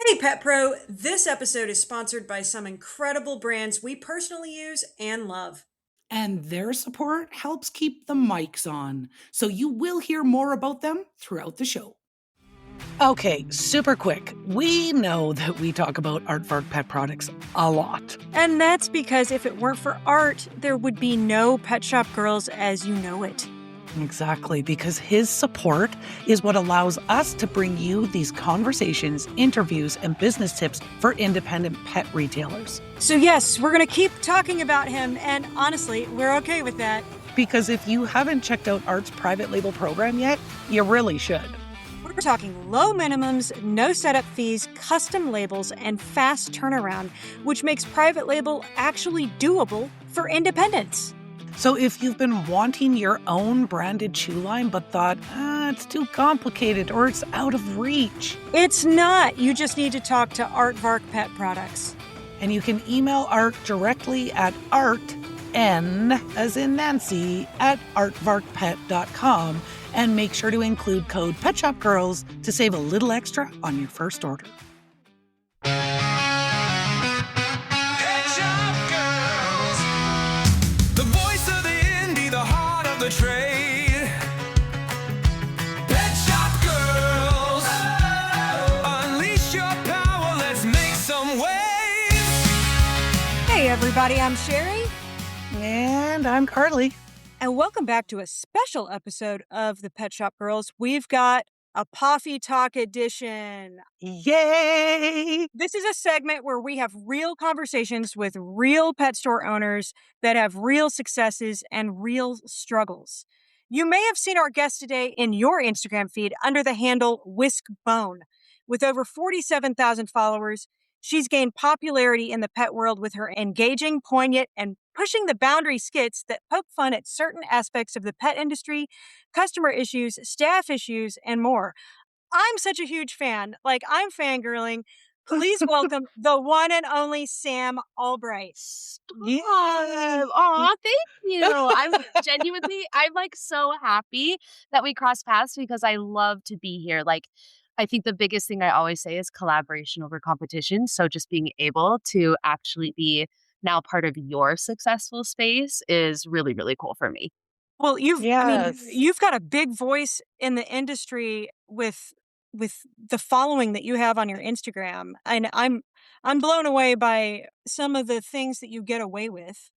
Hey Pet Pro, this episode is sponsored by some incredible brands we personally use and love. And their support helps keep the mics on, so you will hear more about them throughout the show. Okay, super quick. We know that we talk about Aardvark pet products a lot. And that's because if it weren't for art, there would be no Pet Shop Girls as you know it. Exactly, because his support is what allows us to bring you these conversations, interviews, and business tips for independent pet retailers. So yes, we're going to keep talking about him, and honestly, we're okay with that. Because if you haven't checked out Art's private label program yet, you really should. We're talking low minimums, no setup fees, custom labels, and fast turnaround, which makes private label actually doable for independents. So if you've been wanting your own branded chew line but thought, it's too complicated or it's out of reach. It's not. You just need to talk to Aardvark Pet Products. And you can email Art directly at art, N as in Nancy, at artvarkpet.com and make sure to include code PetShopGirls to save a little extra on your first order. The trade. Pet Shop Girls, unleash your power, let's make some waves. Hey everybody, I'm Sherry. And I'm Carly. And welcome back to a special episode of the Pet Shop Girls. We've got a Pawfee Talk edition. Yay! This is a segment where we have real conversations with real pet store owners that have real successes and real struggles. You may have seen our guest today in your Instagram feed under the handle Whiskbone. With over 47,000 followers, she's gained popularity in the pet world with her engaging, poignant, and pushing the boundary skits that poke fun at certain aspects of the pet industry, customer issues, staff issues, and more. I'm such a huge fan. I'm fangirling. Please welcome the one and only Samm Albright. Yeah. Aw, thank you. I'm so happy that we crossed paths because I love to be here. I think the biggest thing I always say is collaboration over competition. So just being able to actually be now part of your successful space is really, really cool for me. Well, Yes. you've got a big voice in the industry with the following that you have on your Instagram. And I'm blown away by some of the things that you get away with.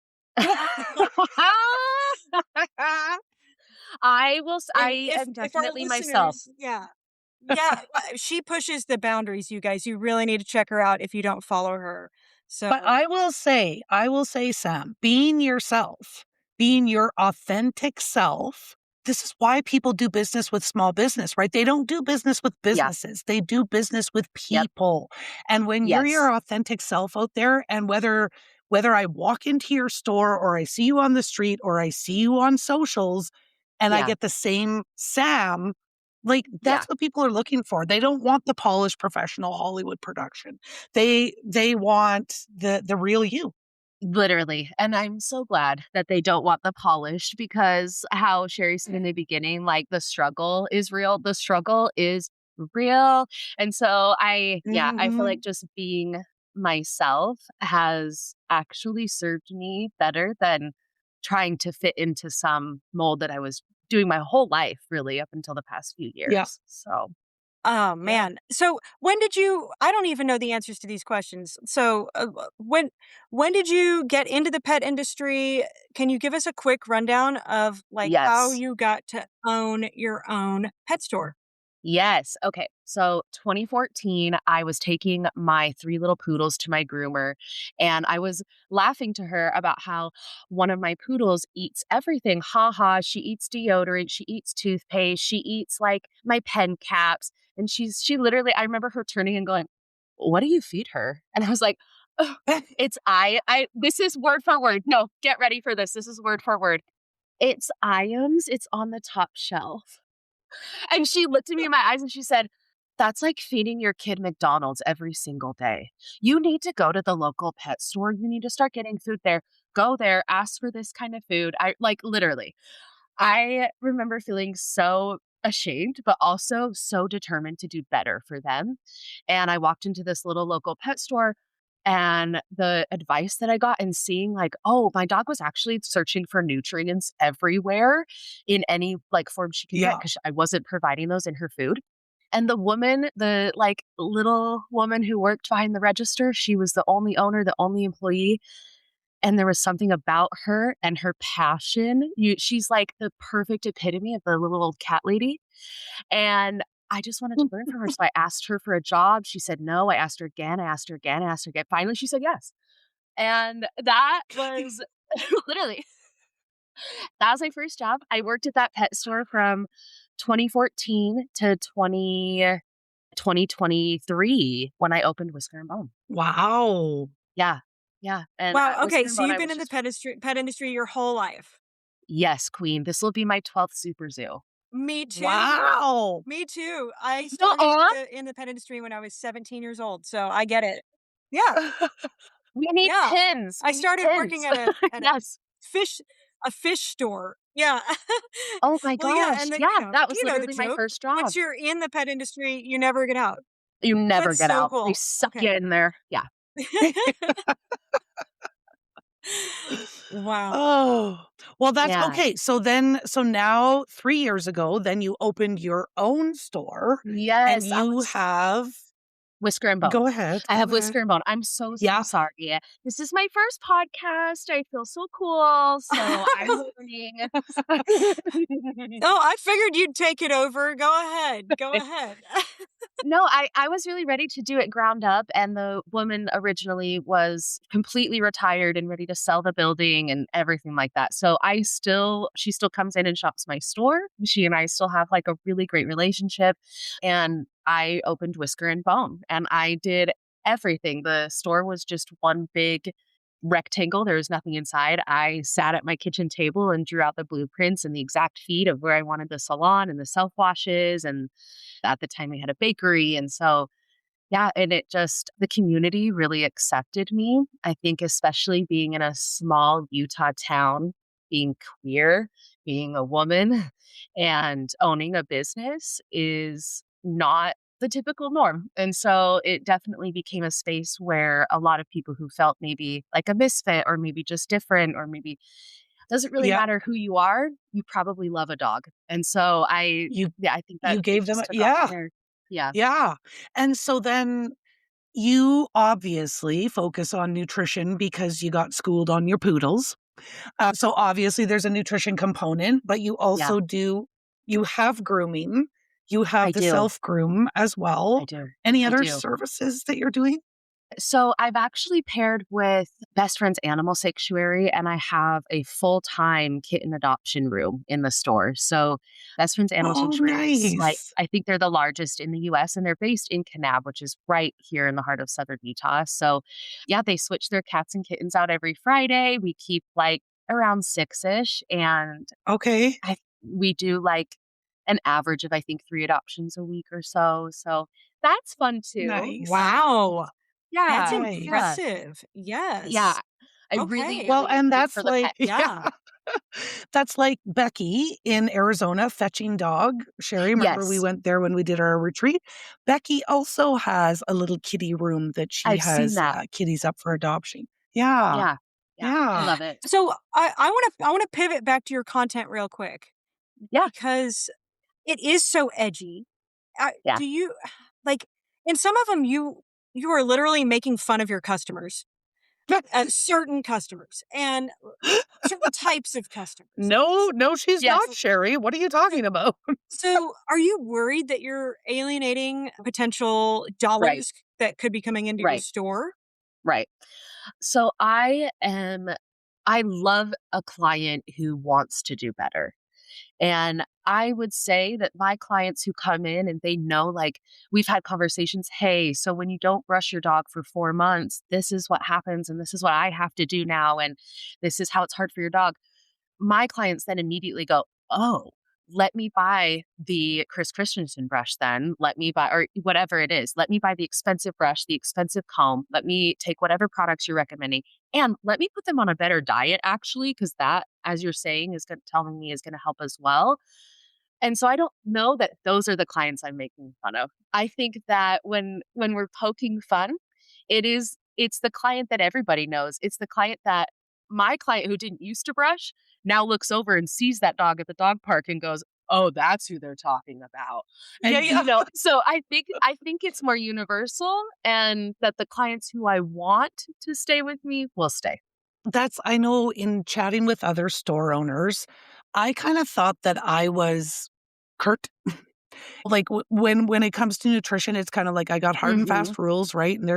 I If am our definitely myself. listeners- Yeah. Yeah, she pushes the boundaries, you guys. You really need to check her out if you don't follow her. So But I will say, Sam, being yourself, being your authentic self, this is why people do business with small business, right? They don't do business with businesses. They do business with Yep. people. And when you're Yes. your authentic self out there, and whether I walk into your store or I see you on the street or I see you on socials and I Yeah. get the same Sam, Yeah. that's what people are looking for. They don't want the polished professional Hollywood production. They want the real you. Literally. And I'm so glad that they don't want the polished because how Sherry said in the beginning, the struggle is real. The struggle is real. And so I feel like just being myself has actually served me better than trying to fit into some mold that I was doing my whole life, really, up until the past few years. Yeah. So oh man. So when did you I don't even know the answers to these questions. So when did you get into the pet industry? Can you give us a quick rundown of how yes. you got to own your own pet store? Yes. Okay. So 2014, I was taking my three little poodles to my groomer, and I was laughing to her about how one of my poodles eats everything. Ha ha. She eats deodorant. She eats toothpaste. She eats my pen caps. And she literally, I remember her turning and going, "What do you feed her?" And I was like, "Oh, this is word for word. No, get ready for this. This is word for word. It's Iams. It's on the top shelf." And she looked at me in my eyes and she said, "That's like feeding your kid McDonald's every single day. You need to go to the local pet store. You need to start getting food there. Go there, ask for this kind of food." Literally. I remember feeling so ashamed, but also so determined to do better for them. And I walked into this little local pet store, and the advice that I got and seeing like, oh, my dog was actually searching for nutrients everywhere in any like form she could get Yeah. because I wasn't providing those in her food. And the woman, the like little woman who worked behind the register, she was the only owner, the only employee. And there was something about her and her passion. She's like the perfect epitome of the little old cat lady. And I just wanted to learn from her. So I asked her for a job. She said no. I asked her again. I asked her again. I asked her again. Finally, she said yes. And that was literally, that was my first job. I worked at that pet store from 2014 to 2023 when I opened Whisker and Bone. Wow. Yeah. Yeah. And Wow. at Okay. Whisker and So Bone, you've I been was in the just, pet industry your whole life. yes, queen. This will be my 12th super zoo. Me too. Wow. Me too. I started Nuh-uh. in the pet industry when I was 17 years old, so I get it. Yeah. We need Yeah. pins. I We need started pins. working at a Yes. fish a fish store. Yeah. Oh my Well, yeah, gosh. and then, Yeah, that was you know the literally my joke. first job. Once you're in the pet industry, you never get out. You never That's get so out. They cool. suck Okay. you in there. Yeah. Wow. Oh, well, that's Yeah. okay. So now 3 years ago, then you opened your own store and Yes, I you was have Whisker and Bone. go ahead, I have go ahead. Whisker and Bone. I'm so, so Yeah. sorry. Yeah. This is my first podcast. I feel so cool. So I'm learning. Oh, I figured you'd take it over. Go ahead. Go ahead. No, I was really ready to do it ground up, and the woman originally was completely retired and ready to sell the building and everything like that. So she still comes in and shops my store. She and I still have like a really great relationship, and I opened Whisker and Bone, and I did everything. The store was just one big rectangle. There was nothing inside. I sat at my kitchen table and drew out the blueprints and the exact feet of where I wanted the salon and the self washes, and at the time we had a bakery. And so, yeah, and it just, the community really accepted me. I think, especially being in a small Utah town, being queer, being a woman, and owning a business is not the typical norm. And so it definitely became a space where a lot of people who felt maybe like a misfit or maybe just different or maybe doesn't really Yeah. matter who you are, you probably love a dog. And so You yeah, I think that you it gave them just a took off from yeah. there. Yeah. Yeah. And so then you obviously focus on nutrition because you got schooled on your poodles. So obviously there's a nutrition component, but Yeah, you have grooming, you have I the do. self groom as I well. do. Any I other do. services that you're doing? So I've actually paired with Best Friends Animal Sanctuary, and I have a full-time kitten adoption room in the store. So Best Friends Animal Oh, Sanctuary is like, nice. I think they're the largest in the US, and they're based in Kanab, which is right here in the heart of Southern Utah. So yeah, they switch their cats and kittens out every Friday. We keep like around 6-ish, and Okay. we do like an average of I think 3 adoptions a week or so. So that's fun too. Nice. Wow. That's Yeah. Yeah. Nice. impressive. Yeah. Yes. I really, Okay. Well, really and root that's for the like, pet. yeah, Yeah. that's like Becky in Arizona fetching dog. Sherry, remember we Yes, went there when we did our retreat? Becky also has a little kitty room that she I've seen has that. kitties up for adoption. Yeah. Yeah. Yeah, I Yeah. love it. So I want to pivot back to your content real quick Yeah, because it is so edgy. yeah. Do you like in some of them you are literally making fun of your customers, certain customers and certain types of customers. No, no, she's not, Yes. Sherry. What are you talking about? So, are you worried that you're alienating potential Right, dollars that could be coming into your right, store? right. So I love a client who wants to do better. And I would say that my clients who come in and they know, like, we've had conversations, hey, so when you don't brush your dog for 4 months, this is what happens, and this is what I have to do now, and this is how it's hard for your dog. My clients then immediately go, oh, let me buy the Chris Christensen brush then. Let me buy, or whatever it is, let me buy the expensive brush, the expensive comb. Let me take whatever products you're recommending and let me put them on a better diet, actually, because that, as you're saying, is telling me is going to help as well. And so I don't know that those are the clients I'm making fun of. I think that when we're poking fun, it's the client that everybody knows. It's the client that my client who didn't used to brush now looks over and sees that dog at the dog park and goes, "Oh, that's who they're talking about." Yeah, And yeah. so I think it's more universal and that the clients who I want to stay with me will stay. I know in chatting with other store owners, I kind of thought that I was curt. Like when it comes to nutrition, it's kind of like I got hard and Mhm. fast rules, right? And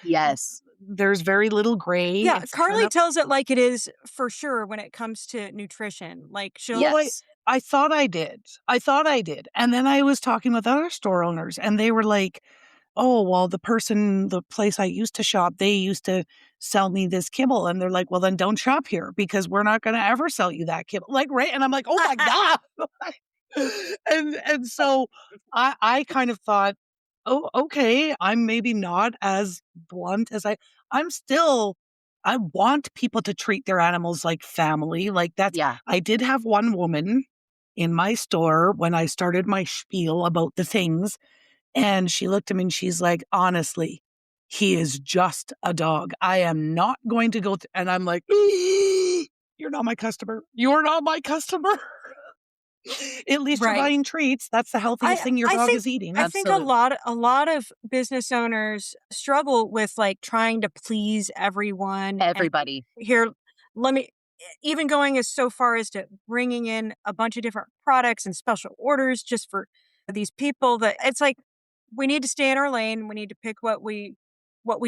Yes. there's very little gray. Yeah, It's kind Carly of tells it like it is for sure when it comes to nutrition. Like she'll well, Yes. I thought I did. I thought I did. And then I was talking with other store owners and they were like, "Oh, well, the place I used to shop, they used to sell me this kibble." And they're like, "Well, then don't shop here because we're not going to ever sell you that kibble." Like, right? And I'm like, "Oh my God." And so I kind of thought, "Oh, okay, I'm maybe not as blunt as I'm still I want people to treat their animals like family. Like Yeah. I did have one woman in my store when I started my spiel about the things, and she looked at me and she's like, "Honestly, he is just a dog. I am not going to go." And I'm like, "You're not my customer. You're not my customer." At least you're right. buying treats. That's the healthiest I thing your I dog think is eating. I think Absolutely. a lot of business owners struggle with like trying to please everyone and Everybody. here let me even going as so far as to bringing in a bunch of different products and special orders just for these people that it's like we need to stay in our lane. We need to pick what we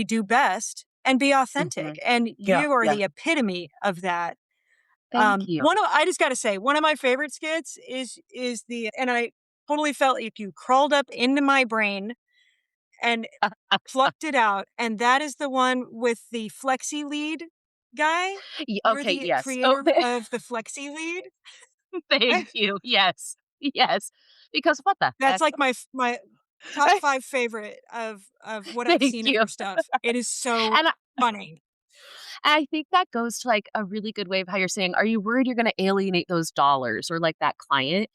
do best and be authentic. Mhm. And Yeah. you are Yeah. the epitome of that. Thank you. One of I just gotta say, one of my favorite skits is the and I totally felt like you crawled up into my brain and plucked it out, and that is the one with the Flexi Lead guy. You're Okay, the yes. Oh, creator of the Flexi Lead. thank you. Yes. Yes. Because what the That's heck? like my top 5 favorite of what I've Thank seen of you. your stuff. It is so And funny. I think that goes to like a really good way of how you're saying, are you worried you're going to alienate those dollars or like that client?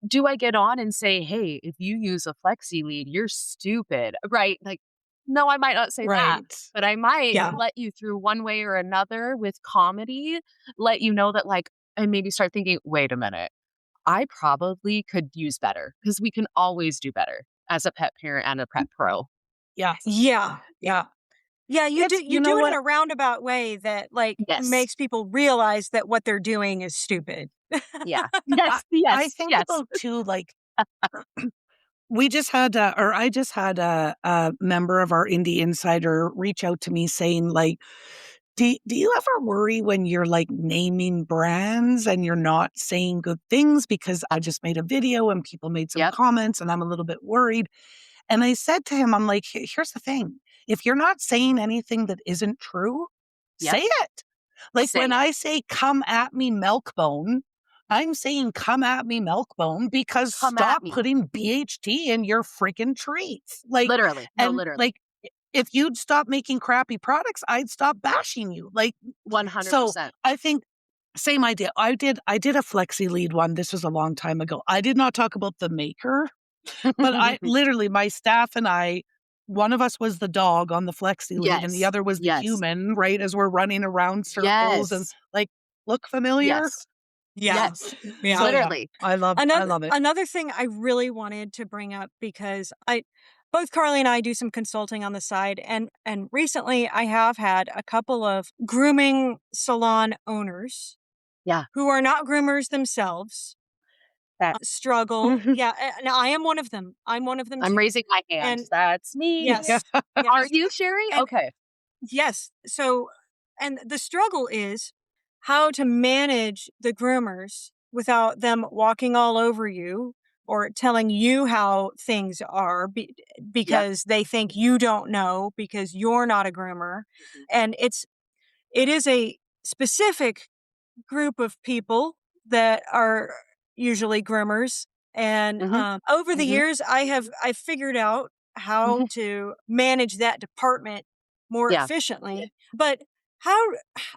Do I get on and say, hey, if you use a flexi lead, you're stupid, right? Like, no, I might not say that, Right. but I might Yeah. let you through one way or another with comedy, let you know that, like, and maybe start thinking, wait a minute, I probably could use better because we can always do better as a pet parent and a pet pro. Yes. Yeah. Yeah. Yeah. Yeah, You you know do it in what? a roundabout way that, like, Yes. makes people realize that what they're doing is stupid. Yeah. I, Yes. I Yes. think Yes. about too, like, we just had, or I just had a member of our Indie Insider reach out to me saying, like, do you ever worry when you're like naming brands and you're not saying good things? Because I just made a video and people made some Yep. comments and I'm a little bit worried. And I said to him, I'm like, Here's the thing. If you're not saying anything that isn't true, Yep. say it. Like Say when it. I say, come at me, Milkbone, I'm saying, come at me, Milkbone, because Come at stop me. putting BHT in your freaking treats. Like, Literally. No, and literally. like, if you'd stop making crappy products, I'd stop bashing you. Like, so 100%. I think same idea. I did a Flexi Lead one. This was a long time ago. I did not talk about the maker, but I literally, my staff and I, one of us was the dog on the Flexi Lead and the Yes. other was the Yes. human, right? As we're running around circles and Yes. like, look familiar? Yes. Yeah. Yes. Yeah. So yeah, Literally. I love it. Another thing I really wanted to bring up because I both Carly and I do some consulting on the side and recently I have had a couple of grooming salon owners Yeah. who are not groomers themselves That struggle. Yeah, and I am one of them. I'm one of them I'm too. raising my hand. And That's me. Yeah. yes. Are Yes. you, Sherry? And Okay. yes. So, and the struggle is how to manage the groomers without them walking all over you or telling you how things are Yep. because they think you don't know because you're not a groomer. Mhm. And it is a specific group of people that are usually groomers. And Mhm. over the Mhm. years, I've figured out how Mhm. to manage that department more Yeah. efficiently. But how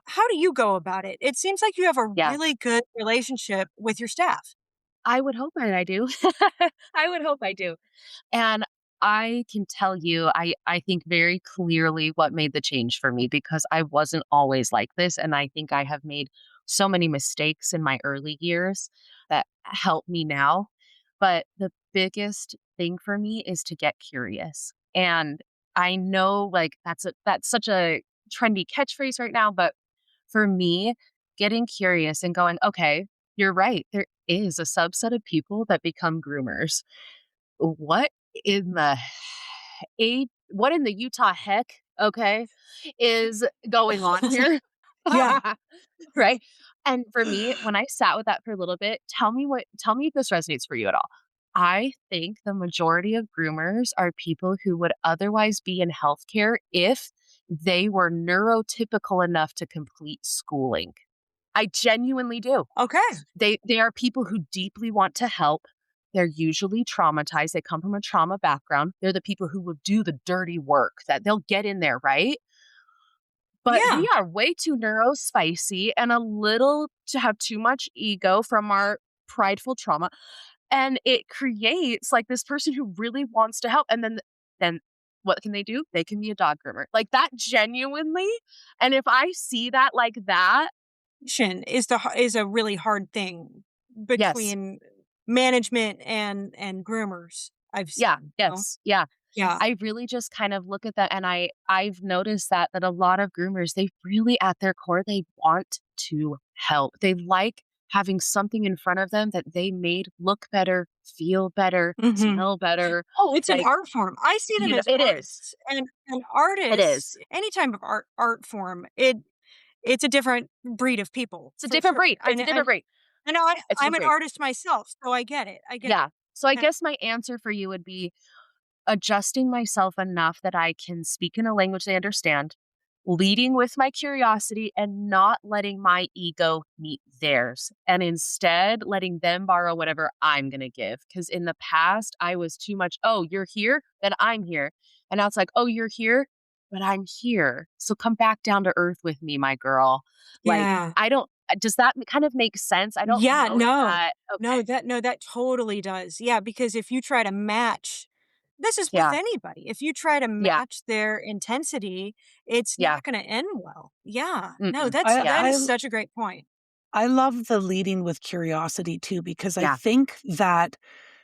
how do you go about it? It seems like you have a Yeah. really good relationship with your staff. I would hope that I do. I would hope I do. And I can tell you, I think very clearly what made the change for me because I wasn't always like this. And I think I have made so many mistakes in my early years that help me now. But the biggest thing for me is to get curious. And I know like that's such a trendy catchphrase right now, but for me, getting curious and going, okay, you're right. There is a subset of people that become groomers. What in the what in the Utah heck, okay, is going on here? Yeah. Right? And for me, when I sat with that for a little bit, tell me if this resonates for you at all. I think the majority of groomers are people who would otherwise be in healthcare if they were neurotypical enough to complete schooling. I genuinely do. Okay. They are people who deeply want to help. They're usually traumatized. They come from a trauma background. They're the people who will do the dirty work that they'll get in there, right? But Yeah. we are way too neurospicy and a little to have too much ego from our prideful trauma. And it creates like this person who really wants to help. And then what can they do? They can be a dog groomer. Like that genuinely. And if I see that like that, Is a really hard thing yes. between management and groomers, I've Yeah, seen, you know? yes, yeah. Yeah. I really just kind of look at that and I've noticed that a lot of groomers, they really at their core, they want to help. They like having something in front of them that they made look better, feel better, Mhm. smell better. Oh, it's an Like, art form. I see them as it is. artists, and It artists, is. any type of art form, it's a different breed of people, It's a for different sure. breed. It's a different breed. I know It's a I'm different an breed. artist myself, so I get it, I get it. Yeah. So I Yeah. guess my answer for you would be adjusting myself enough that I can speak in a language they understand, leading with my curiosity and not letting my ego meet theirs, and instead letting them borrow whatever I'm going to give. Because in the past, I was too much, oh, you're here, then I'm here. And now it's like, oh, you're here, but I'm here. So come back down to earth with me, my girl. Like, Yeah. I don't, does that kind of make sense? I don't Yeah, know if no. that, okay. No, that totally does. Yeah, because if you try to match this is with Yeah. anybody. If you try to Yeah. match their intensity, it's Yeah. not gonna end well. Yeah. No, Mm-mm. that's I Yeah. that is I such a great point. I love the leading with curiosity too, because I Yeah. think that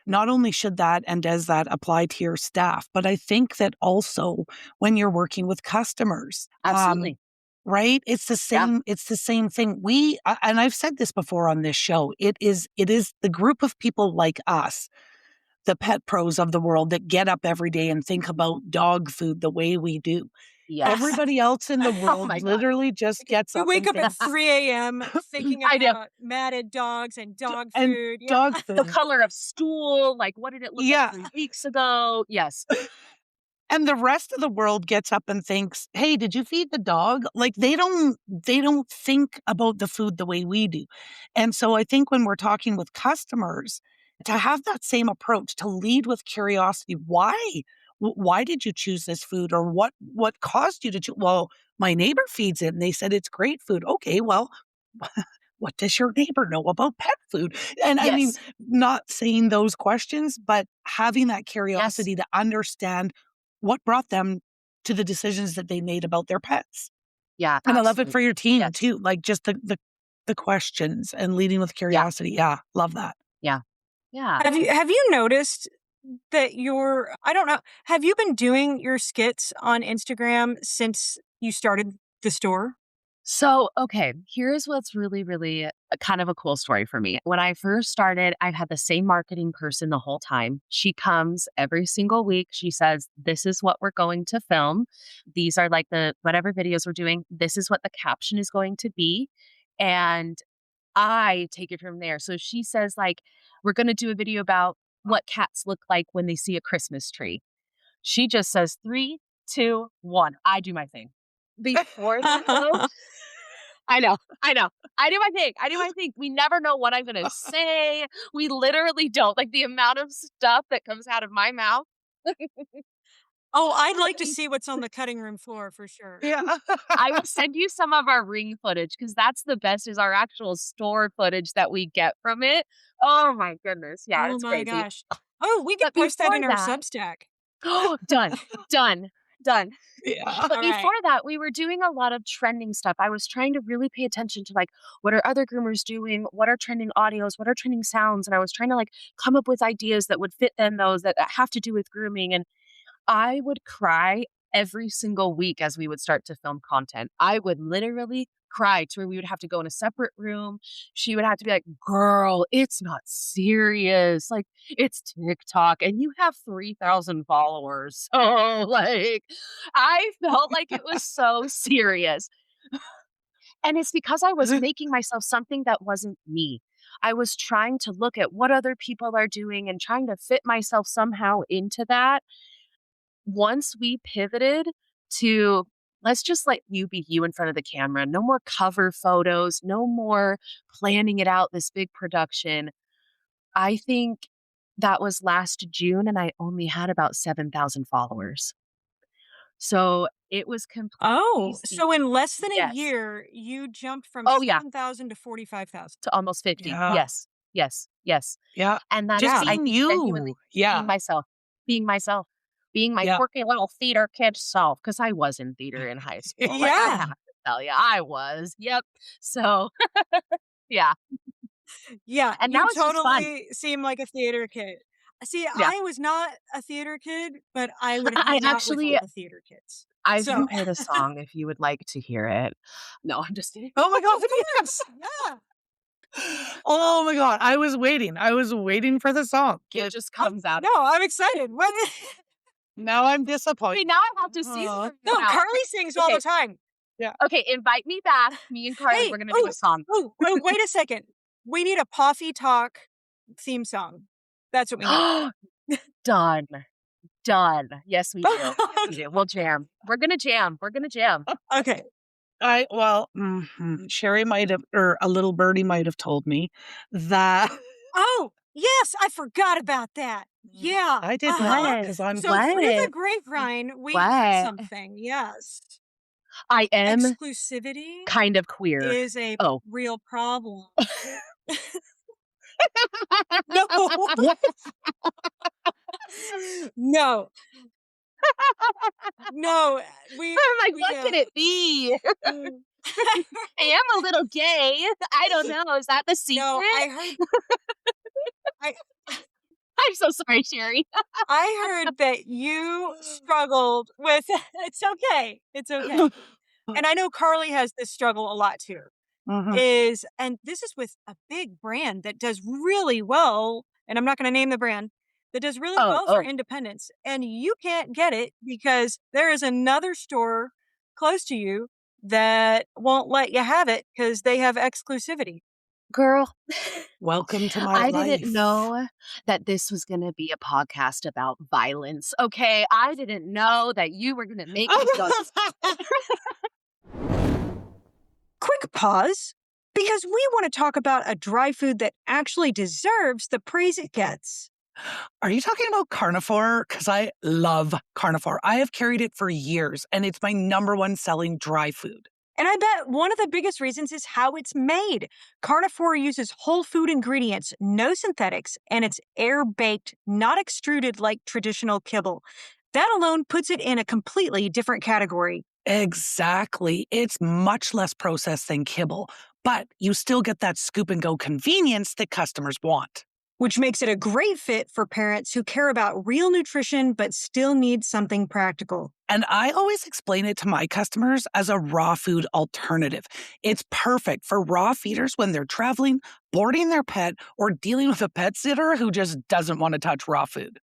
not only should that and does that apply to your staff, but I think that also when you're working with customers, Absolutely. right? Yeah. It's the same thing. And I've said this before on this show. It is the group of people like us, the pet pros of the world that get up every day and think about dog food the way we do. Yes. Everybody else in the Oh world my god. literally just gets You up wake and up at thinks 3 a.m. thinking I know. about matted dogs and dog and food. Yeah. dog The food. color of stool, like, what did it look like Yeah. 3 weeks ago? Yes. And the rest of the world gets up and thinks, "Hey, did you feed the dog?" Like they don't think about the food the way we do. And so I think when we're talking with customers, to have that same approach, to lead with curiosity, why? Why did you choose this food or what caused you to choose? Well, my neighbor feeds it and they said it's great food. Okay, well, what does your neighbor know about pet food? And I mean, Yes. not saying those questions, but having that Yes. curiosity to understand what brought them to the decisions that they made about their pets. Yeah, And I love it for absolutely. your team Yes. too, like just the questions and leading with Yeah. curiosity. Yeah, love that. Yeah. Yeah. Have you noticed that I don't know, have you been doing your skits on Instagram since you started the store? So, okay, here's what's really, really kind of a cool story for me. When I first started, I've had the same marketing person the whole time. She comes every single week. She says, this is what we're going to film. These are like the whatever videos we're doing. This is what the caption is going to be. And I take it from there. So she says, like, we're going to do a video about what cats look like when they see a Christmas tree. She just says 3, 2, 1. I do my thing. Before that, though, I know. I know. I do my thing. I do my thing. We never know what I'm going to say. We literally don't. Like the amount of stuff that comes out of my mouth. Oh, I'd like to see what's on the cutting room floor for sure. Yeah. I will send you some of our ring footage because that's the best is our actual store footage that we get from it. Oh my goodness. Yeah, Oh it's my crazy. gosh. Oh, we could But post that before in our that, Substack. oh, done, done, done. Yeah. But All before right. that, we were doing a lot of trending stuff. I was trying to really pay attention to like what are other groomers doing, what are trending audios, what are trending sounds, and I was trying to like come up with ideas that would fit in those that have to do with grooming. And I would cry every single week as we would start to film content. I would literally cry to where we would have to go in a separate room. She would have to be like, girl, it's not serious. Like, it's TikTok and you have 3,000 followers. So, like, I felt like it was so serious. And it's because I was making myself something that wasn't me. I was trying to look at what other people are doing and trying to fit myself somehow into that. Once we pivoted to let's just let you be you in front of the camera, no more cover photos, no more planning it out, this big production. I think that was last June and I only had about 7,000 followers. So it was completely Oh, so in less than a yes. year, you jumped from Oh, yeah, 7,000 to 45,000. to almost 50. Yeah. Yes, yes, yes. Yeah. And that's, Just Yeah. I being think, genuinely you. being Yeah. myself, being myself, being my Yeah. quirky little theater kid self, because I was in theater in high school. Like, I Yeah. have to tell you, I was. Yep. So, yeah. Yeah. And now You it's just fun. totally seem like a theater kid. See, Yeah. I was not a theater kid, but I would I hang out with a actually, lot of theater kids. I've So, prepared a song if you would like to hear it. No, I'm just kidding. Oh my God, yes. yeah. Oh my God. I was waiting. I was waiting for the song. It just comes out. No, I'm excited. What? Now I'm Wait, disappointed. now I have to see Aw. it No, now. Carly sings all Okay. the time. Yeah. Okay. Invite me back. Me and Carly, Hey, we're going to do a song. wait a second. We need a Pawfee Talk theme song. That's what we need. Done. Done. Yes, we do. Yes, we do. We'll jam. We're going to jam. We're going to jam. Okay. Sherry might have, or a little birdie might have told me that Oh, yes, I forgot about that. Yeah. I did Uh-huh. not What? because I'm So through the What? grapevine, we What? heard something. Yes. I am Exclusivity kind of queer. is a Oh. real problem. No. No. No. We I'm like, what yeah. could it be? I am a little gay. I don't know. Is that the secret? No, I heard I I'm so sorry, Sherry. I heard that you struggled with it's okay. It's okay. And I know Carly has this struggle a lot too. Mhm. And this is with a big brand that does really well, and I'm not going to name the brand, that does really well for Oh, independence. And you can't get it because there is another store close to you that won't let you have it because they have exclusivity. girl. Welcome to my I life. didn't know that this was going to be a podcast about violence. Okay. I didn't know that you were going to make me go. Quick pause because we want to talk about a dry food that actually deserves the praise it gets. Are you talking about carnivore? Because I love carnivore. I have carried it for years, and it's my number one selling dry food. And I bet one of the biggest reasons is how it's made. Carnivore uses whole food ingredients, no synthetics, and it's air baked, not extruded like traditional kibble. That alone puts it in a completely different category. Exactly. It's much less processed than kibble, but you still get that scoop and go convenience that customers want. Which makes it a great fit for parents who care about real nutrition but still need something practical. And I always explain it to my customers as a raw food alternative. It's perfect for raw feeders when they're traveling, boarding their pet, or dealing with a pet sitter who just doesn't want to touch raw food.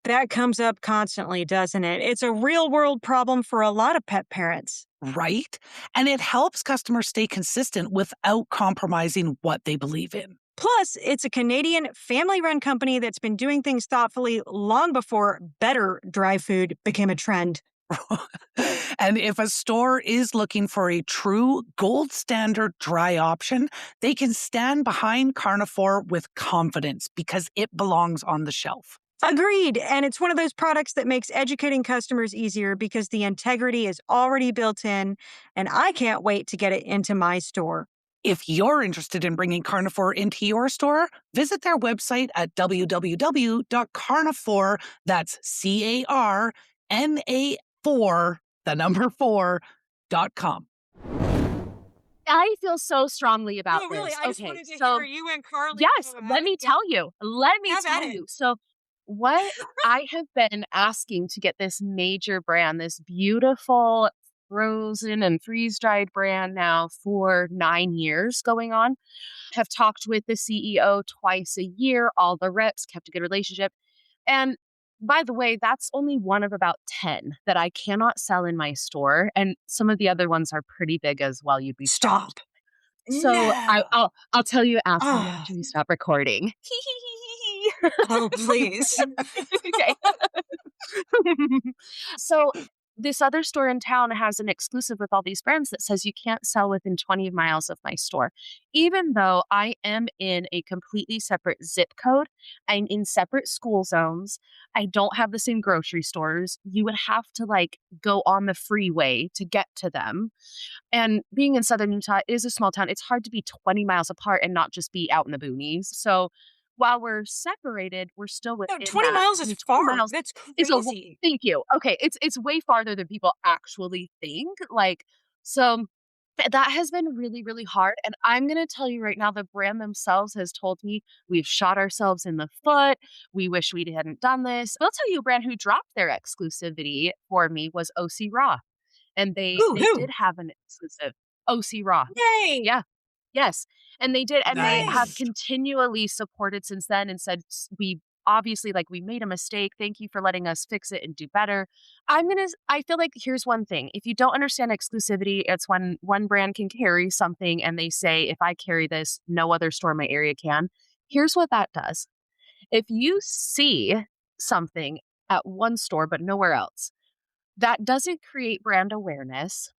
That comes up constantly, doesn't it? It's a real world problem for a lot of pet parents. Right? And it helps customers stay consistent without compromising what they believe in. Plus, it's a Canadian family-run company that's been doing things thoughtfully long before better dry food became a trend. And if a store is looking for a true gold standard dry option, they can stand behind carnivore with confidence because it belongs on the shelf. Agreed. And it's one of those products that makes educating customers easier because the integrity is already built in, and I can't wait to get it into my store. If you're interested in bringing Carnivore into your store, visit their website at www.carnivore, that's CARNA4, the number 4.com. I feel so strongly about Oh, really? this. I just Okay, wanted to so hear you and Carly. yes, let me tell you. Let me Have at tell it. you. So, what I have been asking to get this major brand, this beautiful frozen and freeze dried brand now for 9 years going on. Have talked with the CEO twice a year, all the reps, kept a good relationship. And by the way, that's only one of about 10 that I cannot sell in my store. And some of the other ones are pretty big as well. You'd be Stop. shocked. So No. I'll tell you Oh, after we stop recording. oh please. Okay. So this other store in town has an exclusive with all these brands that says you can't sell within 20 miles of my store. Even though I am in a completely separate zip code, I'm in separate school zones. I don't have the same grocery stores. You would have to like go on the freeway to get to them. And being in southern Utah is a small town. It's hard to be 20 miles apart and not just be out in the boonies. So while we're separated, we're still No, within 20 that. miles I is mean, 20 far. miles That's is a crazy. thank you. Okay, it's way farther than people actually think. Like, so that has been really, really hard. And I'm gonna tell you right now, the brand themselves has told me we've shot ourselves in the foot. We wish we hadn't done this. I'll tell you a brand who dropped their exclusivity for me was OC Raw. And they did Who? have an exclusive OC Raw. Yay. Yeah. Yes. And they did, and they have Nice. continually supported since then and said, We obviously, like, we made a mistake. Thank you for letting us fix it and do better." I feel like here's one thing. If you don't understand exclusivity, it's when one brand can carry something and they say, if I carry this, no other store in my area can. Here's what that does. If you see something at one store but nowhere else, that doesn't create brand awareness.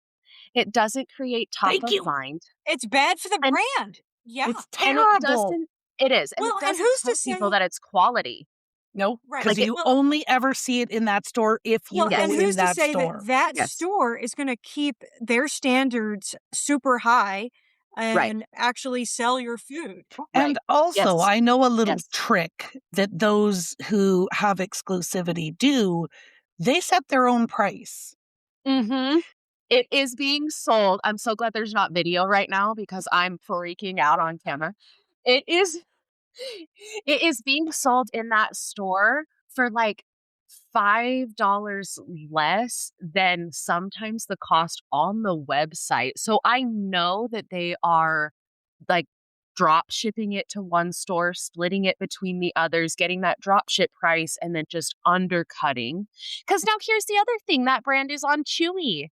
It doesn't create top Thank of you. mind. It's bad for the And brand. Yeah. It's and it terrible. doesn't it is, and it Well, and doesn't who's to tell people say that it's quality. No, right. because Like it you Well, only ever see it in that store if you well, go and Yes. in who's to that say that store. that Yes. store is going to keep their standards super high Right. and actually sell your food? And Right. also, Yes. I know a little Yes. trick that those who have exclusivity do. They set their own price. Mhm. It is being sold. I'm so glad there's not video right now because I'm freaking out on camera. It is it is being sold in that store for, like, $5 less than sometimes the cost on the website. So I know that they are, like, drop shipping it to one store, splitting it between the others, getting that drop ship price, and then just undercutting. Because now here's the other thing, that brand is on Chewy.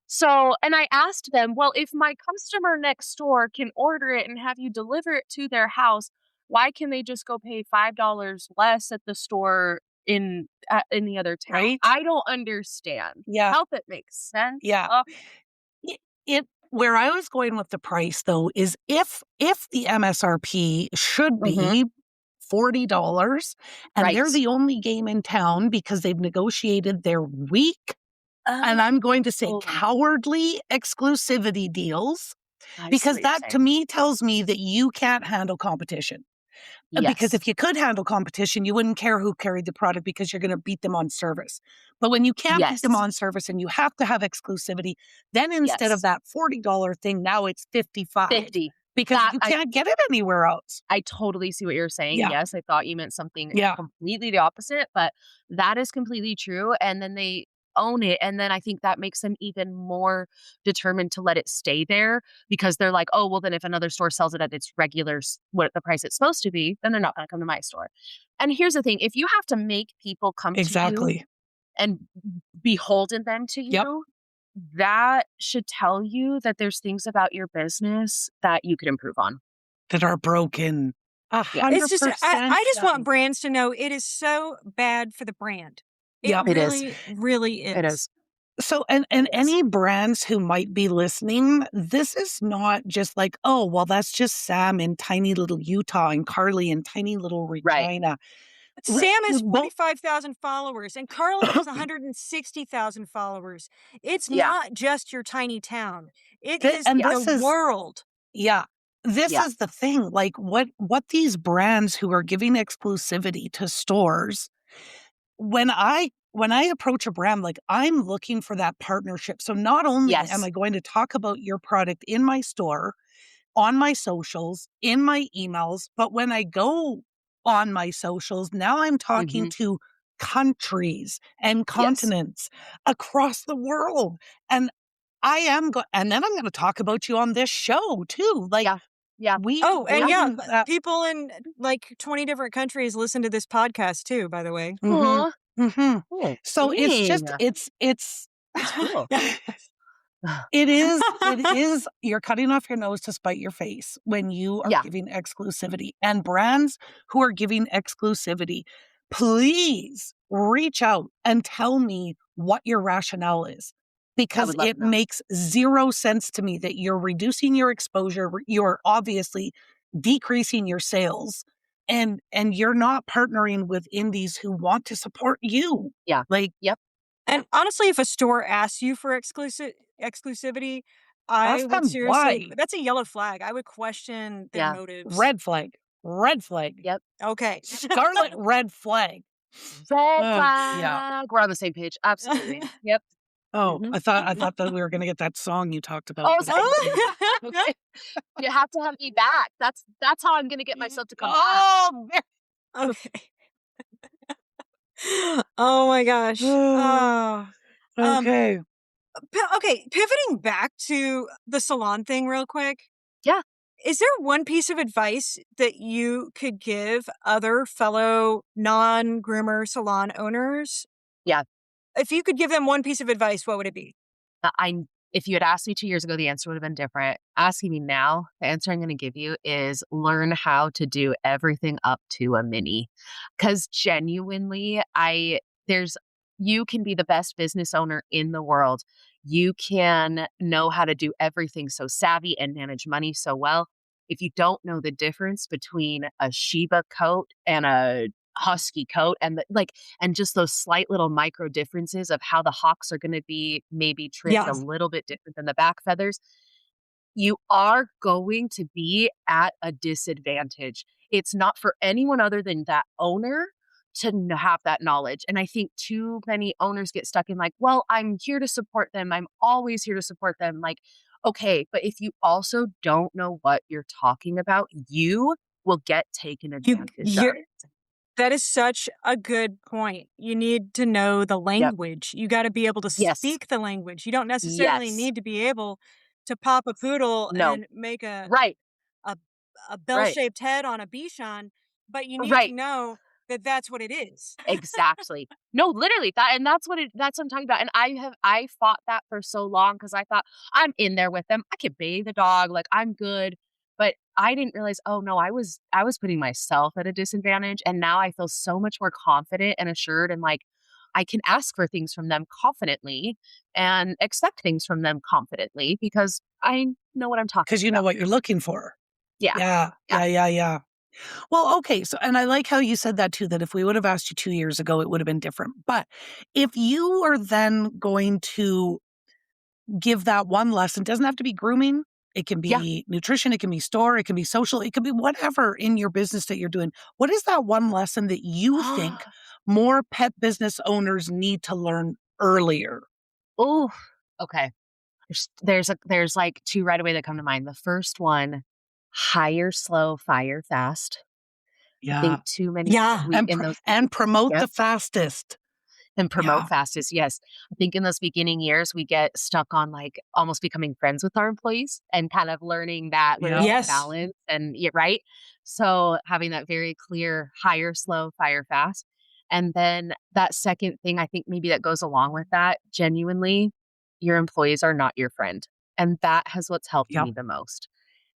So, and I asked them, well, if my customer next door can order it and have you deliver it to their house, why can they just go pay $5 less at the store in the other town? Right? I don't understand. Yeah. Help it make sense. Yeah. Oh, It where I was going with the price though is if the MSRP should mhm. be $40 and Right. they're the only game in town because they've negotiated their weak, and I'm going to say Oh, cowardly exclusivity deals, I see because what you're that to saying. me tells me that you can't handle competition. Because Yes. if you could handle competition, you wouldn't care who carried the product because you're going to beat them on service. But when you can't beat them Yes. on service and you have to have exclusivity, then instead of Yes. that $40 thing, now it's 55 50. because That you can't get it anywhere else. I totally see what you're saying. Yeah. Yes, I thought you meant something Yeah. completely the opposite, but that is completely true. And then they own it. And then I think that makes them even more determined to let it stay there because they're like, oh, well, then if another store sells it at its regular, what the price it's supposed to be, then they're not going to come to my store. And here's the thing, if you have to make people come to you Exactly. and beholden them to Yep. you, that should tell you that there's things about your business that you could improve on. That are broken. Yeah. It's just, 100%. I just want done. brands to know it is so bad for the brand. It Yep. It is. really, really is. It is. So, and It is. any brands who might be listening, this is not just like, oh, well, that's just Samm in tiny little Utah and Carly in tiny little Right. Regina. Sam has Well, 45,000 followers and Carly has 160,000 followers. It's Yeah. not just your tiny town. It is and the this is world. yeah. This Yeah. is the thing. Like what these brands who are giving exclusivity to stores, when I approach a brand, like I'm looking for that partnership. So not only am Yes. I going to talk about your product in my store, on my socials, in my emails, but when I go on my socials, now I'm talking Hmm. to countries and Yes. continents across the world. And and then I'm going to talk about you on this show too. Like Yeah. Yeah. we Oh, and yeah, bring that. people in like 20 different countries listen to this podcast too, by the way. Mhm, Aw. mhm. Oh, So it's dang. just it's That's cool. it is you're cutting off your nose to spite your face when you are Yeah. giving exclusivity. And brands who are giving exclusivity, please reach out and tell me what your rationale is, I because would love it to know. makes zero sense to me that you're reducing your exposure, you're obviously decreasing your sales, and you're not partnering with indies who want to support you. Yeah. Like, Yep. And honestly, if a store asks you for exclusivity, I ask would them seriously, why. that's a yellow flag. I would question their Yeah. motives. Red flag. Red flag. Yep. Okay. Scarlet red flag. Red Yeah. flag. We're on the same page. Absolutely. Yep. Oh, Hmm. I thought that we were gonna get that song you talked about, Oh, but okay. You have to have me back. That's how I'm gonna get myself to come back. oh, Okay. Oh my gosh. Oh. Um, okay. okay, pivoting back to the salon thing real quick. Yeah. Is there one piece of advice that you could give other fellow non-groomer salon owners? Yeah. If you could give them one piece of advice, what would it be? I If you had asked me 2 years ago, the answer would have been different. Asking me now, the answer I'm gonna give you is learn how to do everything up to a mini. Because genuinely, I there's you can be the best business owner in the world. You can know how to do everything so savvy and manage money so well. If you don't know the difference between a Shiba coat and a husky coat and just those slight little micro differences of how the hawks are going to be maybe trimmed a Yes. little bit different than the back feathers, you are going to be at a disadvantage. It's not for anyone other than that owner to have that knowledge. And I think too many owners get stuck in like, well, I'm here to support them. I'm always here to support them. Like, okay, but if you also don't know what you're talking about, you will get taken You advantage of. you're That is such a good point. You need to know the Yep. language. You gotta be able to Yes. speak the language. You don't necessarily Yes. need to be able to pop a poodle No. and make Right. a a Right. bell-shaped head on a Bichon, but you need to Right. know that that's what it is. Exactly. No, literally that's what I'm talking about. And I fought that for so long because I thought I'm in there with them. I can bathe the dog, like I'm good. But I didn't realize, oh no, I was putting myself at a disadvantage. And now I feel so much more confident and assured and like I can ask for things from them confidently and expect things from them confidently because I know what I'm talking Because you know about. what you're looking for. Yeah. Yeah. Yeah. Yeah. Yeah. Yeah. Well, okay. So, and I like how you said that too, that if we would have asked you 2 years ago, it would have been different. But if you are then going to give that one lesson, it doesn't have to be grooming. It can Yeah. be nutrition. It can be store. It can be social. It can be whatever in your business that you're doing. What is that one lesson that you think more pet business owners need to learn earlier? Oh, okay. There's like two right away that come to mind. The first one, hire slow, fire fast. I Yeah. think too many Yeah. we in those And promote yep, the fastest. and promote Yeah. fastest. Yes. I think in those beginning years we get stuck on like almost becoming friends with our employees and kind of learning Yep. that Yes. balance and yeah, right. So having that very clear hire slow, fire fast. And then that second thing I think maybe that goes along with that, genuinely, your employees are not your friend. And that has what's helped Yep. me the most.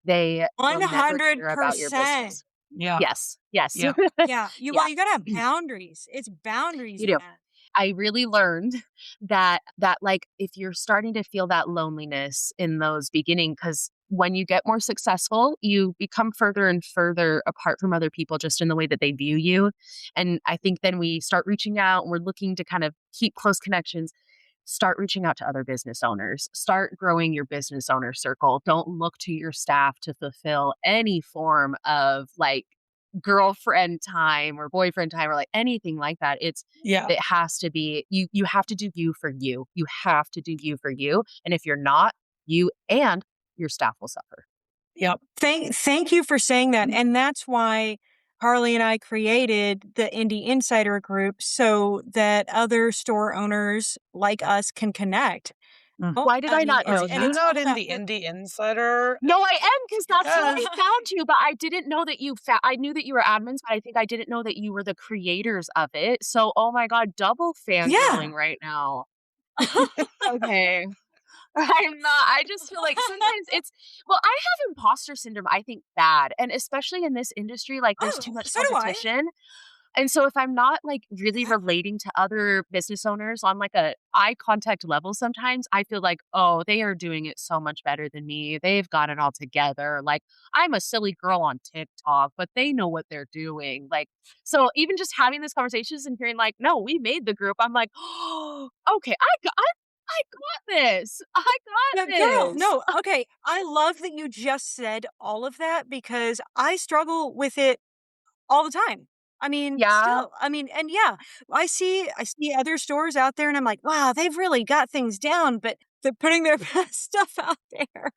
They will never care about your 100%. business. Yeah. Yes. Yes. Yeah. Yeah. Yeah. You gotta have boundaries. It's boundaries, You do. man. I really learned that like if you're starting to feel that loneliness in those beginning, because when you get more successful, you become further and further apart from other people just in the way that they view you. And I think then we start reaching out and we're looking to kind of keep close connections. Start reaching out to other business owners. Start growing your business owner circle. Don't look to your staff to fulfill any form of like girlfriend time or boyfriend time or like anything like that. Yeah. It has to be you have to do you for you. You have to do you for you. And if you're not, you and your staff will suffer. Yep. Thank you for saying that. And that's why Harley and I created the Indie Insider group so that other store owners like us can connect. Mm. Oh, Why did I not Are know you that? it's not all in about the Indie Insider? No, I am because that's how I Because found you. But I didn't know that I knew that you were admins, but I think I didn't know that you were the creators of it. So, oh my God, double Yeah. fangirling right now. Okay. I'm not. I just feel like sometimes I have imposter syndrome, I think bad. And especially in this industry, like there's too Oh, much so do I. competition. And so if I'm not like really relating to other business owners on like a eye contact level, sometimes I feel like, oh, they are doing it so much better than me. They've got it all together. Like I'm a silly girl on TikTok, but they know what they're doing. Like, so even just having these conversations and hearing like, no, we made the group. I'm like, oh, okay, I got this. I Yeah, got girl, this. no, okay. I love that you just said all of that because I struggle with it all the time. I mean, Yeah. still, I mean, and yeah, I see other stores out there and I'm like, wow, they've really got things down, but they're putting their best stuff out there.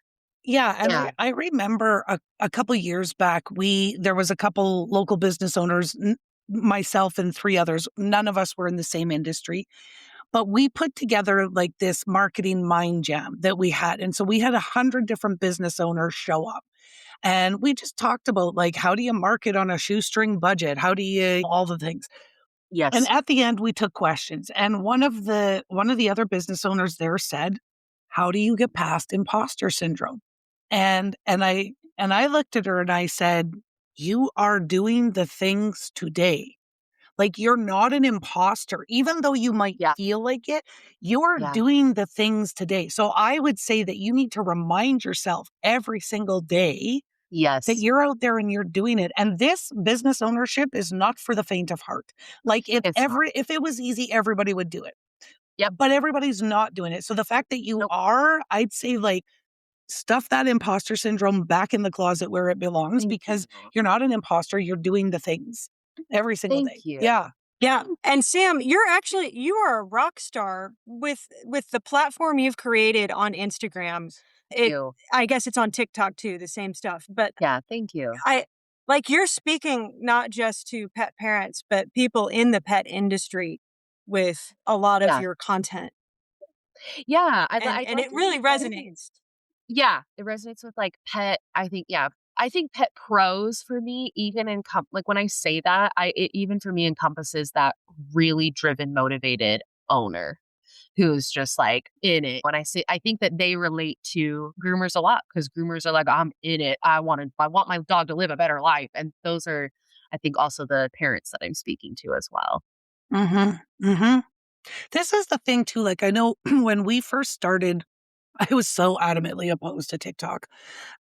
yeah, and Yeah. I remember a couple years back, there was a couple local business owners, myself and 3 others. None of us were in the same industry, but we put together like this marketing mind jam that we had. And so we had 100 different business owners show up. And we just talked about like, how do you market on a shoestring budget? How do you all the things? And Yes. at the end, we took questions. And one of the other business owners there said, "How do you get past imposter syndrome?" And I looked at her and I said, "You are doing the things today. Like you're not an imposter, even though you might Yeah. feel like it. You're Yeah. doing the things today." So I would say that you need to remind yourself every single day that Yes. you're out there and you're doing it. And this business ownership is not for the faint of heart. Like It's not. if it was easy, everybody would do it. Yep. But everybody's not doing it. So the fact that you Nope. are, I'd say like stuff that imposter syndrome back in the closet where it belongs Thank because you. you're not an imposter. You're doing the things every single Thank day. you. Yeah. Yeah, and Sam, you are a rock star with the platform you've created on Instagram. It You. I guess it's on TikTok too, the same stuff. But Yeah. Thank you. I like you're speaking not just to pet parents, but people in the pet industry with a lot of Yeah. your content. Yeah. And I'd like it to really think that resonates. yeah, it resonates with like pet. I think yeah. I think pet pros for me even like when I say that, it even for me encompasses that really driven, motivated owner who's just like in it. When I say I think that they relate to groomers a lot because groomers are like, I'm in it. I want my dog to live a better life. And those are I think also the parents that I'm speaking to as well. Mm-hmm. Mm-hmm. This is the thing too. Like I know when we first started, I was so adamantly opposed to TikTok.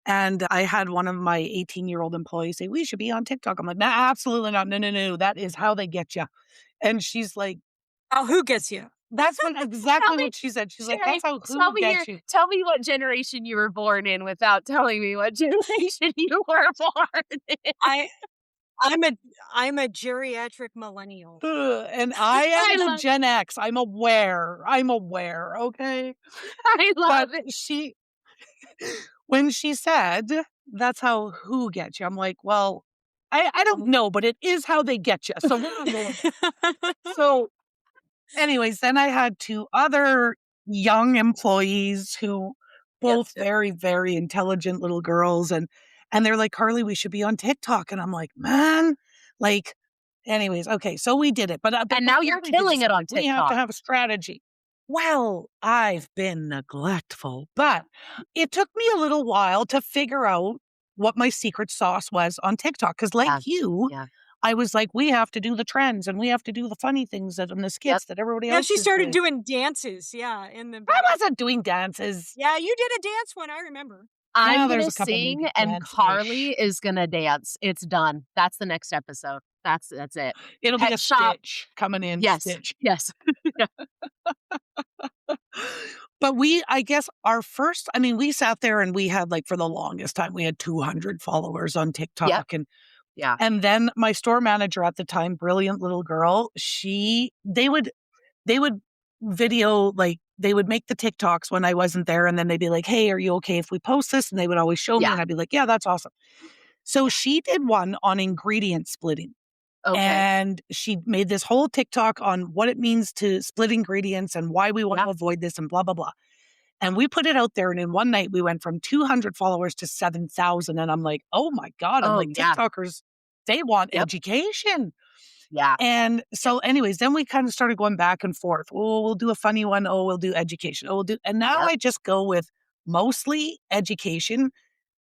And I had one of my 18-year-old employees say, "We should be on TikTok." I'm like, "Nah, absolutely not. No, no, no. That is how they get you." And she's like, Oh, who gets you? "That's what Tell exactly me, what she said." She's like, Sherry, "That's how who gets you." tell me what generation you were born in without telling me what generation you were born in. I I'm a I'm a geriatric millennial. Ugh, and I I am the love Gen X. I'm aware. I'm aware. Okay. I But love it. when she said, "That's how who gets you," I'm like, "Well, I don't know, but it is how they get you." So we're gonna go with that. So anyways, then I had 2 other young employees who Yep. both very, very intelligent little girls, and they're like, "Carly, we should be on TikTok." And I'm like, "Man," like anyways, okay, so we did it. But And now you're before we did killing this, it on we have to TikTok. have a strategy. Well, I've been neglectful, but it took me a little while to figure out what my secret sauce was on TikTok. Because, like Yeah. you, Yeah. I was like, we have to do the trends and we have to do the funny things and the Yep. skits that everybody Yeah, else she is started doing. doing dances, yeah, in the I back. wasn't doing dances. Yeah, you did a dance one, I remember. I'm Now gonna there's a couple sing maybe and Carly dance-ish. is gonna dance. It's done. That's the next episode. That's it. It'll be Pet a shop. Stitch coming in, Yes. Stitch. Yes. Yeah. But I guess we sat there and we had like for the longest time, we had 200 followers on Yep. TikTok. Yeah. And then my store manager at the time, brilliant little girl, they would video, like, they would make the TikToks when I wasn't there. And then they'd be like, hey, are you okay if we post this? And they would always show me. Yeah. And I'd be like, yeah, that's awesome. So Yeah. she did one on ingredient splitting. Okay. And she made this whole TikTok on what it means to split ingredients and why we want Yeah. to avoid this and blah, blah, blah. And we put it out there. And in one night, we went from 200 followers to 7,000. And I'm like, oh my God. I'm Oh, like, yeah. TikTokers, they want Yep. education. Yeah. And Yep. so, anyways, then we kind of started going back and forth. Oh, we'll do a funny one. Oh, we'll do education. Oh, and now Yep. I just go with mostly education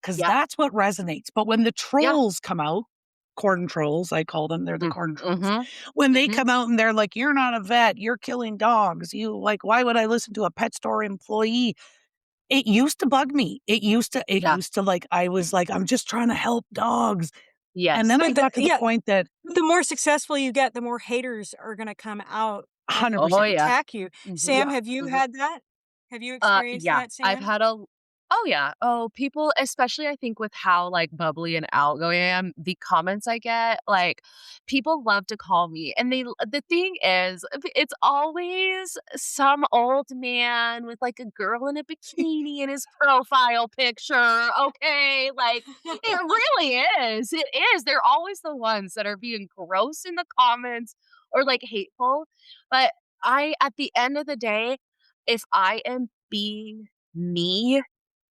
because Yep. that's what resonates. But when the Yeah. trolls come out, corn trolls, I call them, they're the Mm. corn trolls. Mhm. When they Mhm. come out and they're like, you're not a vet, you're killing dogs. You like, why would I listen to a pet store employee? It used to bug me. It Yeah. used to like, I was like, I'm just trying to help dogs. And Yes. then I got to the Yeah, point that the more successful you get, the more haters are gonna come out and Oh, 100%. yeah. attack you. Mhm. Sam, Yeah. have you Mhm. had that? Have you experienced Yeah, that, I've Sam? had a oh, yeah. Oh, people, especially I think with how, like, bubbly and outgoing I am, the comments I get, like, people love to call me, and the thing is, it's always some old man with, like, a girl in a bikini in his profile picture, okay? Like, it really is, it is. They're always the ones that are being gross in the comments or, like, hateful, but at the end of the day, if I am being me,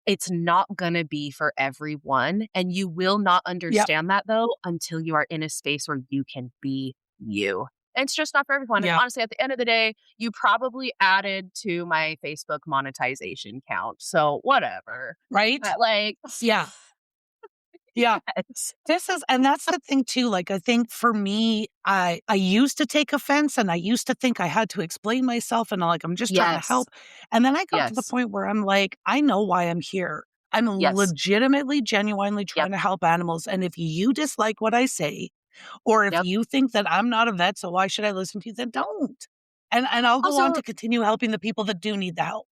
it's not gonna be for everyone, and you will not Yep. understand that, though, until you are in a space where you can be you. And it's just not for everyone, and Yeah. honestly, at the end of the day, you probably added to my Facebook monetization count, so whatever. Right? But, like, Yeah. Yeah. yes. And that's the thing too. Like, I think for me, I used to take offense and I used to think I had to explain myself and like, I'm just trying to Yes. help. And then I got to the Yes. point where I'm like, I know why I'm here. I'm Yes. legitimately, genuinely Yep. trying to help animals. And if you dislike what I say, or if Yep. you think that I'm not a vet, so why should I listen to you? Then don't. And I'll go on Also to continue helping the people that do need the help.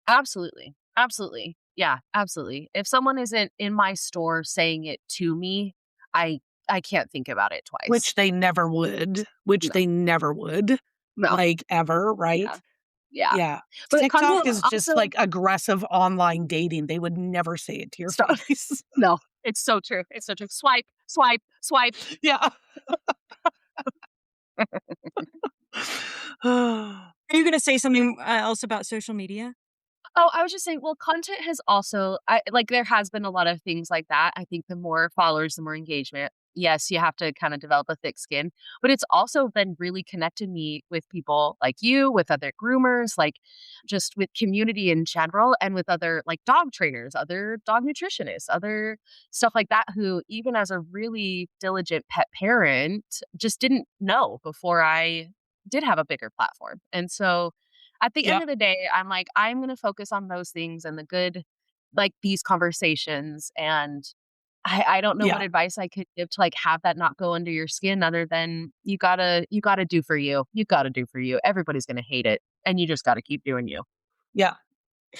absolutely. Absolutely. Yeah, absolutely. If someone isn't in my store saying it to me, I I can't think about it twice. Which they never would, which No. they never would, No. like, ever, right? Yeah. Yeah. Yeah. But TikTok content is just, also like, aggressive online dating. They would never say it to your stop. face. No, it's so true. It's so true. Swipe, swipe, swipe. Yeah. Are you gonna say something else about social media? Oh, I was just saying, well, content has also like, there has been a lot of things like that. I think the more followers, the more engagement. Yes, you have to kind of develop a thick skin, but it's also been really connected me with people like you, with other groomers, like, just with community in general, and with other, like, dog trainers, other dog nutritionists, other stuff like that, who, even as a really diligent pet parent, just didn't know before I did have a bigger platform. And so at the end Yep. of the day, I'm like, I'm gonna focus on those things and the good, like, these conversations. And I don't know what Yeah. advice I could give to, like, have that not go under your skin, other than you gotta do for you. You gotta do for you. Everybody's gonna hate it, and you just gotta keep doing you. Yeah.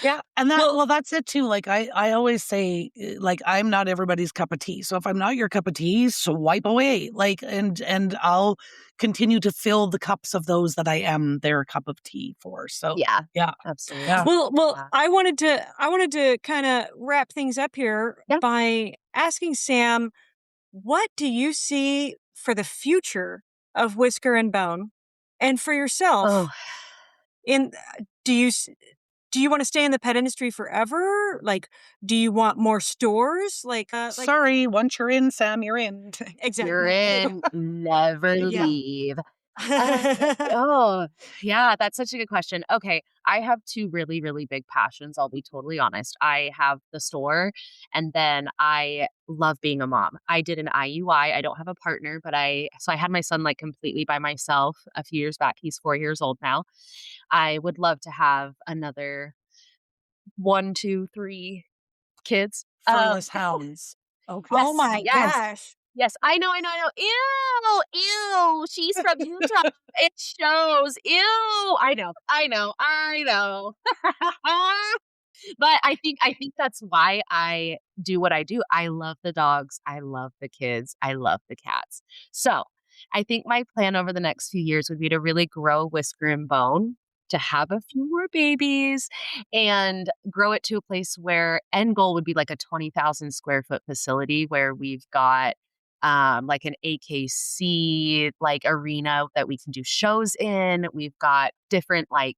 Yeah. And Well, that's it too. Like, I always say, like, I'm not everybody's cup of tea. So if I'm not your cup of tea, swipe away. Like, and I'll continue to fill the cups of those that I am their cup of tea for. So Yeah, yeah. Yeah. absolutely. well, Yeah. I wanted to kind of wrap things up here Yeah. by asking Sam, what do you see for the future of Whisker and Bone, and for Oh, yourself? In do you s- do you want to stay in the pet industry forever? Like, do you want more stores? Like Sorry, once you're in, Sam, you're in. you're exactly. in, never Yeah. leave. Uh, oh, yeah, that's such a good question. Okay, I have two really, really big passions. I'll be totally honest. I have the store, and then I love being a mom. I did an IUI. I don't have a partner, but I had my son like completely by myself a few years back. He's 4 years old now. I would love to have another one, two, three. kids. Furless hounds. Okay. Oh my Yes. gosh. Yes, I know. Ew, she's from Utah. It shows. Ew. I know. But I think that's why I do what I do. I love the dogs. I love the kids. I love the cats. So I think my plan over the next few years would be to really grow Whisker and Bone, to have a few more babies and grow it to a place where end goal would be like a 20,000 square foot facility where we've got like an AKC like arena that we can do shows in. We've got different like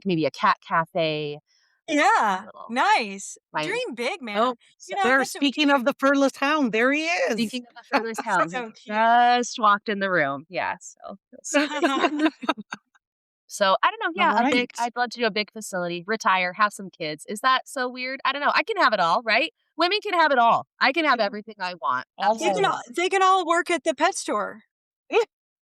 maybe a cat cafe. Yeah. Little Nice. my Dream big, man. Oh, You know, there. that's what Speaking of the furless hound, there he is. Speaking of the furthest hound, so he cute. just walked in the room. Yeah, so so I don't know. All Yeah, right. I'd love to do a big facility, retire, have some kids. Is that so weird? I don't know. I can have it all, right? Women can have it all. I can have everything I want. Absolutely. They can all work at the pet store.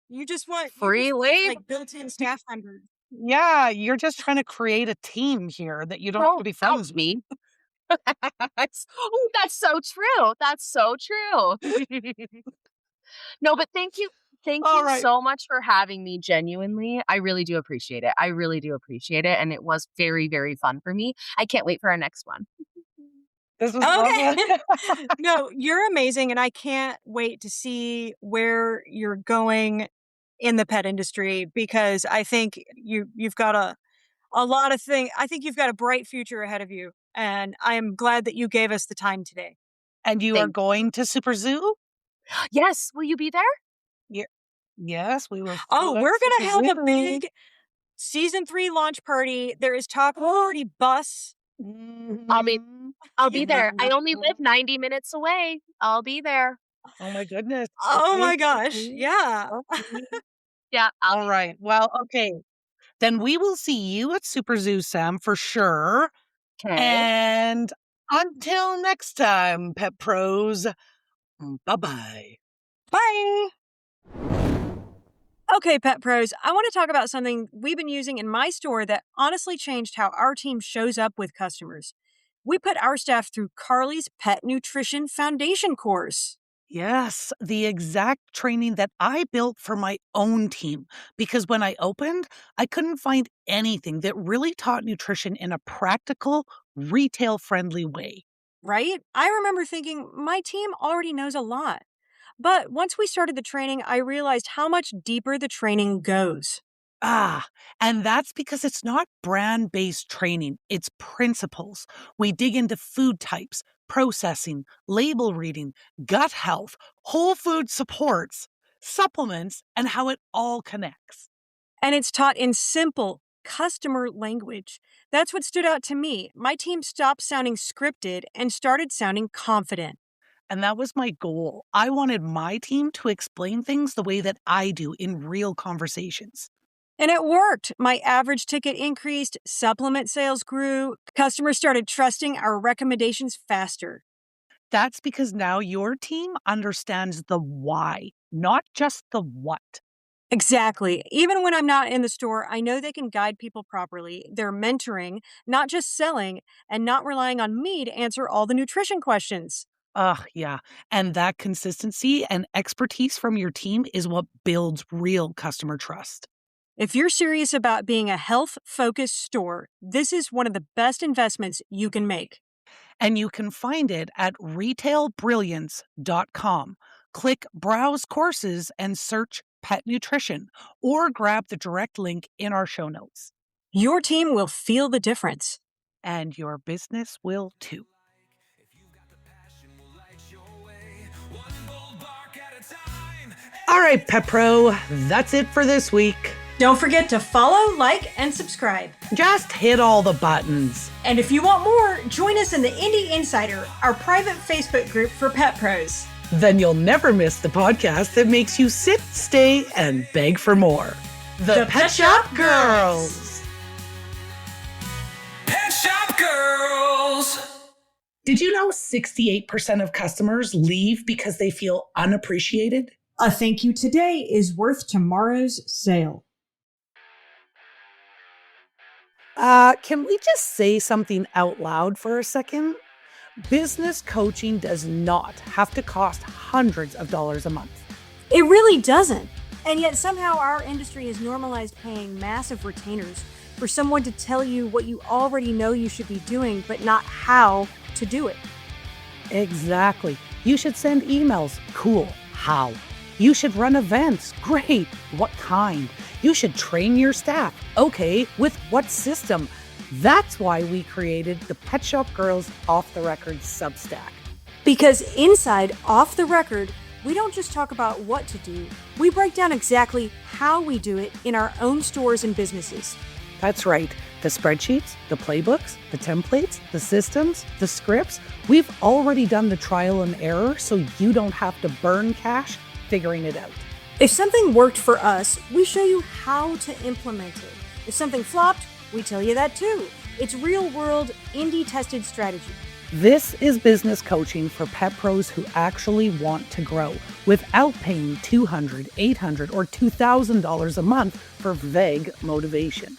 You just want Free labor. like built-in staff members. Yeah, you're just trying to create a team here that you don't have to Don't be friends out me. Oh, that's so true. That's so true. No, but thank you. Thank All you right. so much for having me. Genuinely, I really do appreciate it. I really do appreciate it. And it was very, very fun for me. I can't wait for our next one. This was Okay. lovely. No, you're amazing, and I can't wait to see where you're going in the pet industry because I think you've got a lot of things. I think you've got a bright future ahead of you, and I am glad that you gave us the time today. And you are Thank going to Super Zoo? Yes. Will you be there? Yeah. Yes, we will. Oh, fly we're Super gonna have a Zoo. big season 3 launch party. There is talk of a party bus. I'll be Mhm. I'll be there. I only live 90 minutes away. I'll be there. Oh my goodness. Oh Okay. my gosh. Okay. Yeah. Okay. Yeah, I'll All right. Well, okay. Then we will see you at Super Zoo, Sam, for sure. okay. And until next time, Pet Pros, bye-bye. Bye. Okay, Pet Pros, I want to talk about something we've been using in my store that honestly changed how our team shows up with customers. We put our staff through Carly's Pet Nutrition Foundation course. Yes, the exact training that I built for my own team. Because when I opened, I couldn't find anything that really taught nutrition in a practical, retail friendly way. Right? I remember thinking my team already knows a lot. But once we started the training, I realized how much deeper the training goes. Ah, and that's because it's not brand based training, it's principles. We dig into food types, processing, label reading, gut health, whole food supports, supplements, and how it all connects. And it's taught in simple, customer language. That's what stood out to me. My team stopped sounding scripted and started sounding confident. And that was my goal. I wanted my team to explain things the way that I do in real conversations. And it worked. My average ticket increased, supplement sales grew, customers started trusting our recommendations faster. That's because now your team understands the why, not just the what. Exactly. Even when I'm not in the store, I know they can guide people properly. They're mentoring, not just selling, and not relying on me to answer all the nutrition questions. Ugh, yeah. And that consistency and expertise from your team is what builds real customer trust. If you're serious about being a health focused store, this is one of the best investments you can make. And you can find it at retailbrilliance.com. Click Browse Courses and search Pet Nutrition, or grab the direct link in our show notes. Your team will feel the difference. And your business will too. All right, Pet Pro, that's it for this week. Don't forget to follow, like, and subscribe. Just hit all the buttons. And if you want more, join us in the Indie Insider, our private Facebook group for pet pros. Then you'll never miss the podcast that makes you sit, stay, and beg for more. The Pet Shop Girls. Pet Shop Girls. Did you know 68% of customers leave because they feel unappreciated? A thank you today is worth tomorrow's sale. Can we just say something out loud for a second? Business coaching does not have to cost hundreds of dollars a month. It really doesn't. And yet somehow our industry has normalized paying massive retainers for someone to tell you what you already know you should be doing, but not how to do it. Exactly. You should send emails. Cool. How? You should run events. Great. What kind? You should train your staff. Okay. With what system? That's why we created the Pet Shop Girls Off the Record Substack. Because inside Off the Record, we don't just talk about what to do, we break down exactly how we do it in our own stores and businesses. That's right. The spreadsheets, the playbooks, the templates, the systems, the scripts, we've already done the trial and error so you don't have to burn cash figuring it out. If something worked for us, we show you how to implement it. If something flopped, we tell you that too. It's real-world, indie-tested strategy. This is business coaching for pet pros who actually want to grow without paying $200, $800, or $2,000 a month for vague motivation.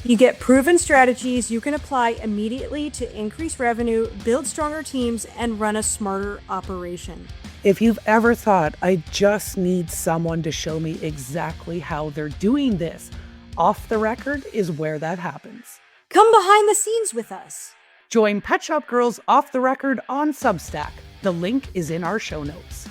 You get proven strategies you can apply immediately to increase revenue, build stronger teams, and run a smarter operation. If you've ever thought, I just need someone to show me exactly how they're doing this, Off the Record is where that happens. Come behind the scenes with us. Join Pet Shop Girls Off the Record on Substack. The link is in our show notes.